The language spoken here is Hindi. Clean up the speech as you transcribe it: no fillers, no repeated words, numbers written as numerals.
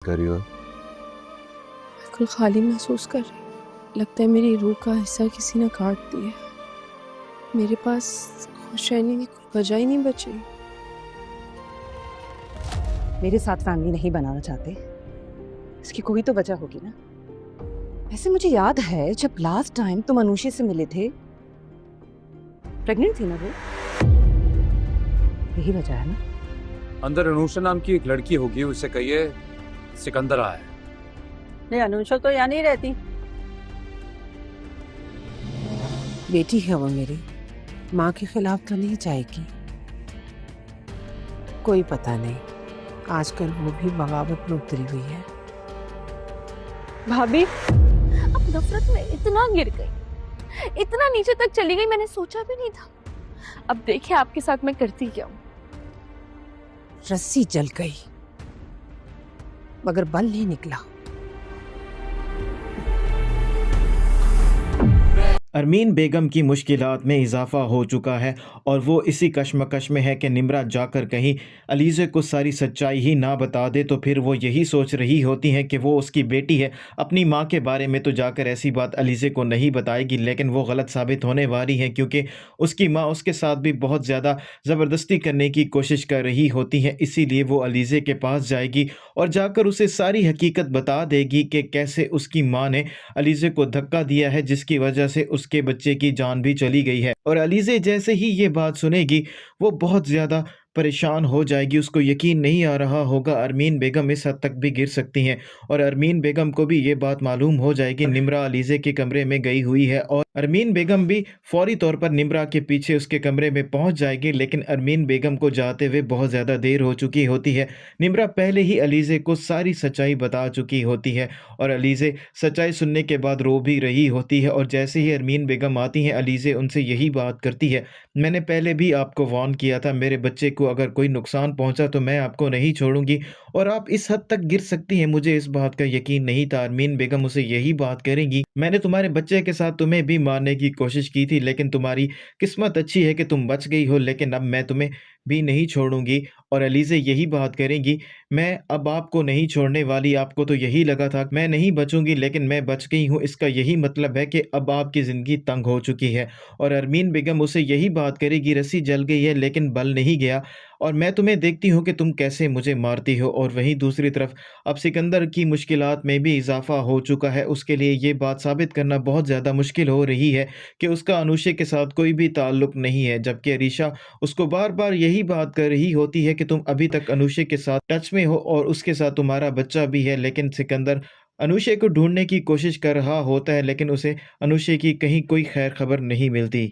कर रही हो? बिल्कुल खाली महसूस कर रही हूँ। लगता है मेरी रूह का हिस्सा किसी ने काट दिया। मेरे पास खुश रहने की कोई वजह ही नहीं बची। मेरे साथ फैमिली नहीं बनाना चाहते, इसकी कोई तो वजह होगी ना। वैसे मुझे याद है जब लास्ट टाइम तुम अनुषी से मिले थे, प्रेग्नेंट थी ना वो? यही वजह है ना? अंदर अनुषा नाम की एक लड़की होगी, उसे कहिए सिकंदर आया है। नहीं, अनुषा तो यहाँ नहीं रहती। बेटी है वो मेरी, माँ के खिलाफ तो नहीं जाएगी। कोई पता नहीं, आजकल वो भी बगावत में उतरी हुई है। भाभी, अब नफरत में इतना गिर गई, इतना नीचे तक चली गई, मैंने सोचा भी नहीं था। अब देखिए आपके साथ मैं करती क्या हूँ। रस्सी जल गई मगर बल नहीं निकला। अरमीन बेगम की मुश्किलात में इजाफा हो चुका है और वो इसी कश्मकश में है कि निम्रा जाकर कहीं अलीज़े को सारी सच्चाई ही ना बता दे तो फिर वो यही सोच रही होती हैं कि वो उसकी बेटी है। अपनी माँ के बारे में तो जाकर ऐसी बात अलीज़े को नहीं बताएगी, लेकिन वो गलत साबित होने वाली है क्योंकि उसकी माँ उसके साथ भी बहुत ज़्यादा ज़बरदस्ती करने की कोशिश कर रही होती है। इसीलिए वो अलीज़े के पास जाएगी और जाकर उसे सारी हकीकत बता देगी कि कैसे उसकी माँ ने अलीज़े को धक्का दिया है, जिसकी वजह से उसके बच्चे की जान भी चली गई है। और अलीज़े जैसे ही ये बात सुनेगी वो बहुत ज़्यादा परेशान हो जाएगी। उसको यकीन नहीं आ रहा होगा अरमीन बेगम इस हद तक भी गिर सकती हैं। और अरमीन बेगम को भी ये बात मालूम हो जाएगी निम्रा अलीज़े के कमरे में गई हुई है और अरमीन बेगम भी फौरी तौर पर निम्रा के पीछे उसके कमरे में पहुंच जाएगी। लेकिन अरमीन बेगम को जाते हुए बहुत ज़्यादा देर हो चुकी होती है। निम्रा पहले ही अलीज़े को सारी सच्चाई बता चुकी होती है और अलीज़े सच्चाई सुनने के बाद रो भी रही होती है। और जैसे ही अरमीन बेगम आती हैं, अलीज़े उनसे यही बात करती है, मैंने पहले भी आपको वार्न किया था, मेरे बच्चे को अगर कोई नुकसान पहुंचा तो मैं आपको नहीं छोड़ूंगी और आप इस हद तक गिर सकती हैं, मुझे इस बात का यकीन नहीं था। अरमीन बेगम उसे यही बात करेंगी, मैंने तुम्हारे बच्चे के साथ तुम्हें भी मारने की कोशिश की थी लेकिन तुम्हारी किस्मत अच्छी है कि तुम बच गई हो, लेकिन अब मैं तुम्हें भी नहीं छोड़ूंगी। और अलीज़े यही बात करेंगी, मैं अब आपको नहीं छोड़ने वाली, आपको तो यही लगा था मैं नहीं बचूंगी लेकिन मैं बच गई हूँ, इसका यही मतलब है कि अब आपकी ज़िंदगी तंग हो चुकी है। और अरमीन बेगम उसे यही बात करेगी, रस्सी जल गई है लेकिन बल नहीं गया और मैं तुम्हें देखती हूँ कि तुम कैसे मुझे मारती हो। और वहीं दूसरी तरफ अब सिकंदर की मुश्किलात में भी इजाफा हो चुका है, उसके लिए ये बात साबित करना बहुत ज़्यादा मुश्किल हो रही है कि उसका अनुषे के साथ कोई भी ताल्लुक़ नहीं है, जबकि अरीशा उसको बार बार यही बात कर रही होती है कि तुम अभी तक अनुषे के साथ टच में हो और उसके साथ तुम्हारा बच्चा भी है। लेकिन सिकंदर अनुषे को ढूंढने की कोशिश कर रहा होता है लेकिन उसे अनुषे की कहीं कोई खैर खबर नहीं मिलती।